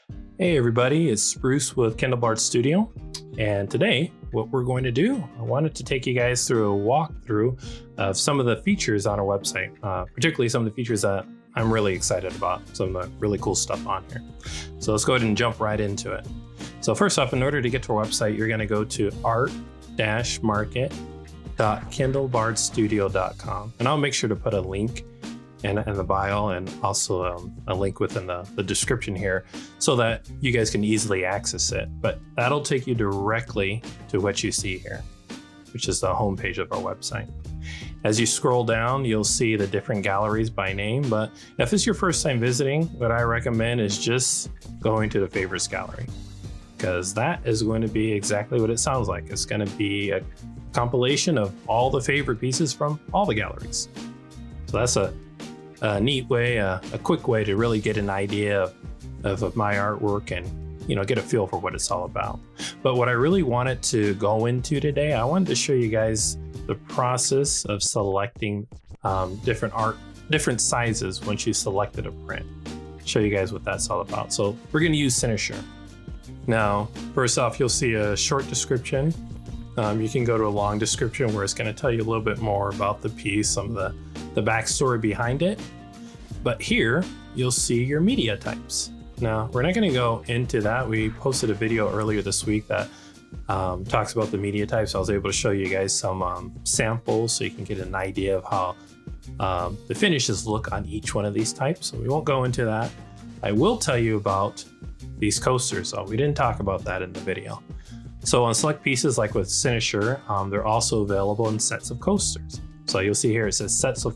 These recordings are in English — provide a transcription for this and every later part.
Hey everybody, it's Bruce with Kindle Bard Studio, and today what we're going to do, I wanted to take you guys through a walkthrough of some of the features on our website, particularly some of the features that I'm really excited about, some of the really cool stuff on here. So let's go ahead and jump right into it. So first off, in order to get to our website, you're going to go to art-market.kindlebardstudio.com, and I'll make sure to put a link in the bio and also a link within the description here so that you guys can easily access it. But that'll take you directly to what you see here, which is the homepage of our website. As you scroll down, you'll see the different galleries by name, but if it's your first time visiting, what I recommend is just going to the favorites gallery, because that is going to be exactly what it sounds like. It's going to be a compilation of all the favorite pieces from all the galleries. So that's a neat way, a quick way to really get an idea of my artwork and get a feel for what it's all about. But what I really wanted to go into today, I wanted to show you guys the process of selecting different sizes once you selected a print. Show you guys what that's all about. So we're going to use Cynosure. Now, first off, you'll see a short description. You can go to a long description where it's going to tell you a little bit more about the piece, some of the backstory behind it. But here you'll see your media types. Now, we're not going to go into that. We posted a video earlier this week that talks about the media types. I was able to show you guys some samples so you can get an idea of how the finishes look on each one of these types. So we won't go into that. I will tell you about these coasters, though. We didn't talk about that in the video. So on select pieces like with Cynosure, they're also available in sets of coasters. So you'll see here it says set of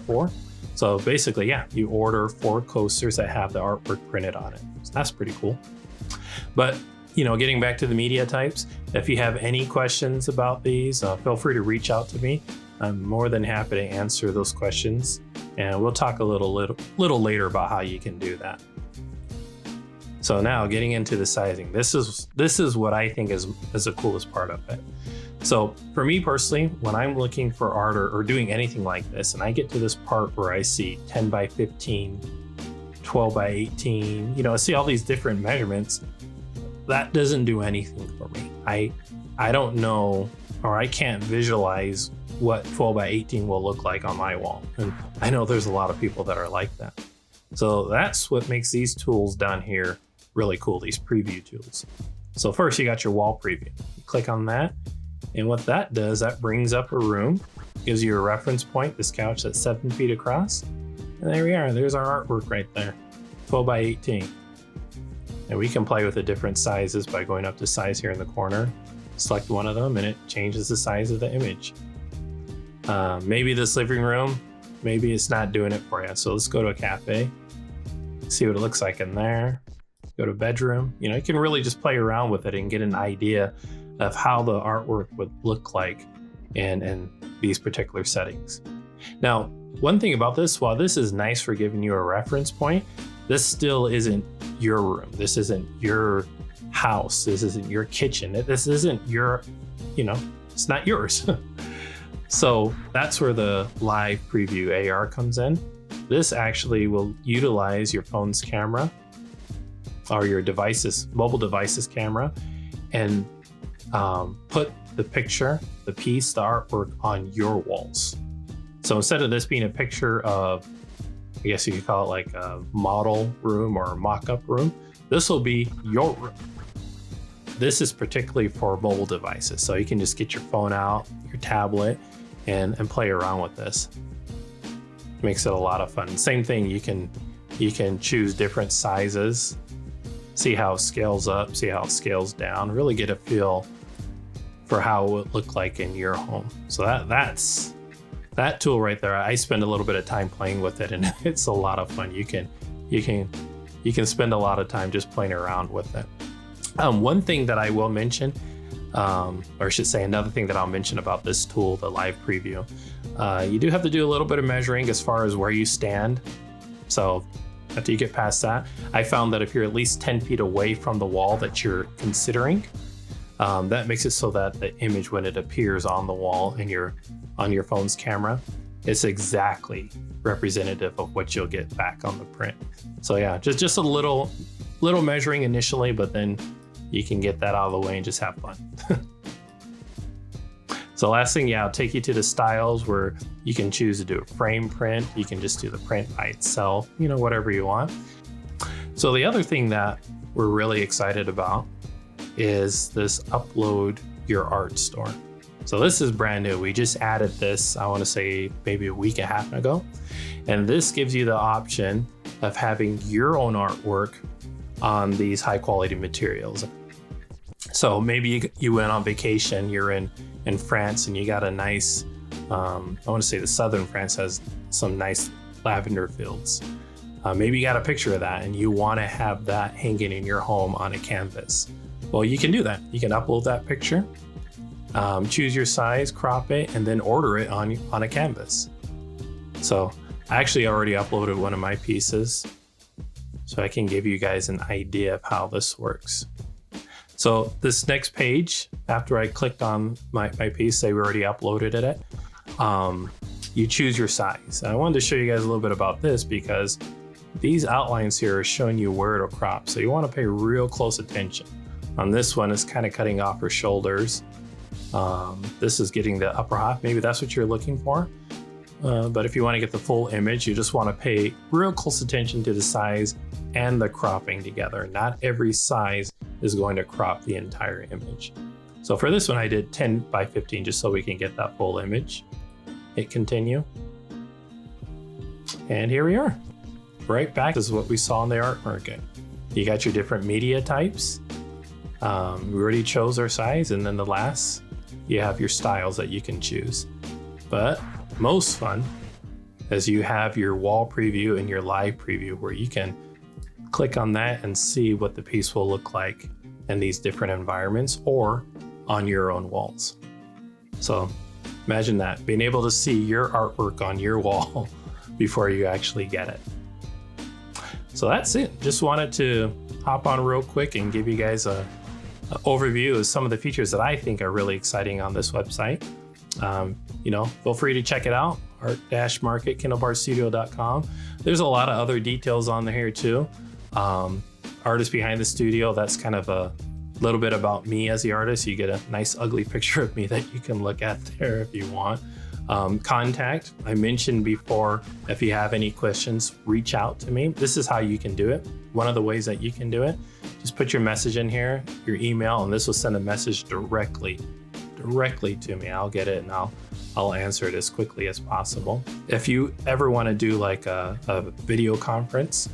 four. So basically, yeah, you order 4 coasters that have the artwork printed on it. So that's pretty cool. But getting back to the media types, if you have any questions about these, feel free to reach out to me. I'm more than happy to answer those questions, and we'll talk a little later about how you can do that. So now getting into the sizing, this is what I think is the coolest part of it. So for me personally, when I'm looking for art or doing anything like this, and I get to this part where I see 10 by 15, 12 by 18, I see all these different measurements, that doesn't do anything for me. I don't know, or I can't visualize what 12 by 18 will look like on my wall. And I know there's a lot of people that are like that. So that's what makes these tools down here really cool, these preview tools. So first you got your wall preview. You click on that, and what that does, that brings up a room, gives you a reference point, this couch that's 7 feet across. And there we are, there's our artwork right there, 12 by 18. And we can play with the different sizes by going up to size here in the corner, select one of them, and it changes the size of the image. Maybe this living room, maybe it's not doing it for you. So let's go to a cafe, see what it looks like in there. Go to bedroom. You can really just play around with it and get an idea of how the artwork would look like in these particular settings. Now, one thing about this, while this is nice for giving you a reference point, this still isn't your room. This isn't your house. This isn't your kitchen. This isn't your, it's not yours. So that's where the live preview AR comes in. This actually will utilize your phone's camera or your mobile device's camera, and put the picture, the piece, the artwork on your walls. So instead of this being a picture of, I guess you could call it like a model room or a mock-up room, this will be your room. This is particularly for mobile devices, so you can just get your phone out, your tablet, and play around with this. Makes it a lot of fun. Same thing, you can choose different sizes, see how it scales up, see how it scales down, really get a feel for how it would look like in your home. So that's that tool right there. I spend a little bit of time playing with it, and it's a lot of fun. You can spend a lot of time just playing around with it. One thing that I will mention, or I should say another thing that I'll mention about this tool, the live preview, you do have to do a little bit of measuring as far as where you stand. So after you get past that, I found that if you're at least 10 feet away from the wall that you're considering, that makes it so that the image, when it appears on the wall and on your phone's camera, it's exactly representative of what you'll get back on the print. So yeah, just a little little measuring initially, but then you can get that out of the way and just have fun. So last thing, I'll take you to the styles where you can choose to do a frame print. You can just do the print by itself, whatever you want. So the other thing that we're really excited about is this Upload Your Art store. So this is brand new. We just added this, I want to say maybe a week and a half ago. And this gives you the option of having your own artwork on these high quality materials. So maybe you went on vacation, you're in France, and you got a nice, I want to say the southern France has some nice lavender fields. Maybe you got a picture of that and you want to have that hanging in your home on a canvas. Well, you can do that. You can upload that picture, choose your size, crop it, and then order it on a canvas. So I actually already uploaded one of my pieces, so I can give you guys an idea of how this works. So this next page, after I clicked on my piece, say we already uploaded it, you choose your size. And I wanted to show you guys a little bit about this because these outlines here are showing you where it'll crop. So you want to pay real close attention. On this one, it's kind of cutting off her shoulders. This is getting the upper half. Maybe that's what you're looking for. But if you want to get the full image, you just want to pay real close attention to the size and the cropping together. Not every size is going to crop the entire image. So for this one, I did 10 by 15 just so we can get that full image. Hit continue. And here we are. Right back. This is what we saw in the art market. You got your different media types. We already chose our size, and then the last, you have your styles that you can choose. But most fun is you have your wall preview and your live preview where you can click on that and see what the piece will look like in these different environments or on your own walls. So imagine that, being able to see your artwork on your wall before you actually get it. So that's it. Just wanted to hop on real quick and give you guys an overview of some of the features that I think are really exciting on this website. Feel free to check it out, art-market.kindlebarstudio.com. There's a lot of other details on here too. Artist behind the studio, that's kind of a little bit about me as the artist. You get a nice ugly picture of me that you can look at there if you want. Contact, I mentioned before, if you have any questions, reach out to me. This is how you can do it. One of the ways that you can do it, just put your message in here, your email, and this will send a message directly to me. I'll get it and I'll answer it as quickly as possible. If you ever want to do like a video conference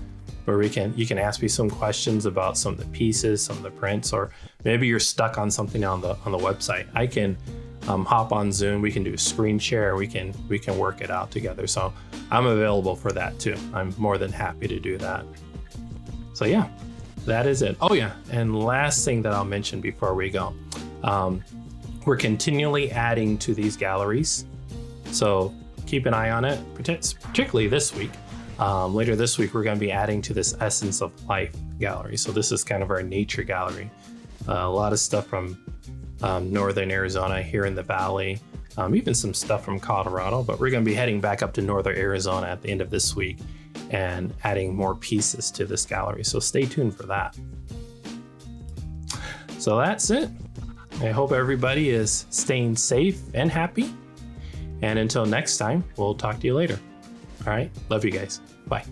where you can ask me some questions about some of the pieces, some of the prints, or maybe you're stuck on something on the website, I can hop on Zoom. We can do a screen share. We can work it out together. So I'm available for that too. I'm more than happy to do that. So yeah, that is it. Oh yeah, and last thing that I'll mention before we go, we're continually adding to these galleries. So keep an eye on it, particularly this week. Later this week, we're going to be adding to this Essence of Life gallery. So this is kind of our nature gallery. A lot of stuff from northern Arizona here in the valley, even some stuff from Colorado, but we're going to be heading back up to northern Arizona at the end of this week and adding more pieces to this gallery. So stay tuned for that. So that's it. I hope everybody is staying safe and happy. And until next time, we'll talk to you later. All right. Love you guys. Bye.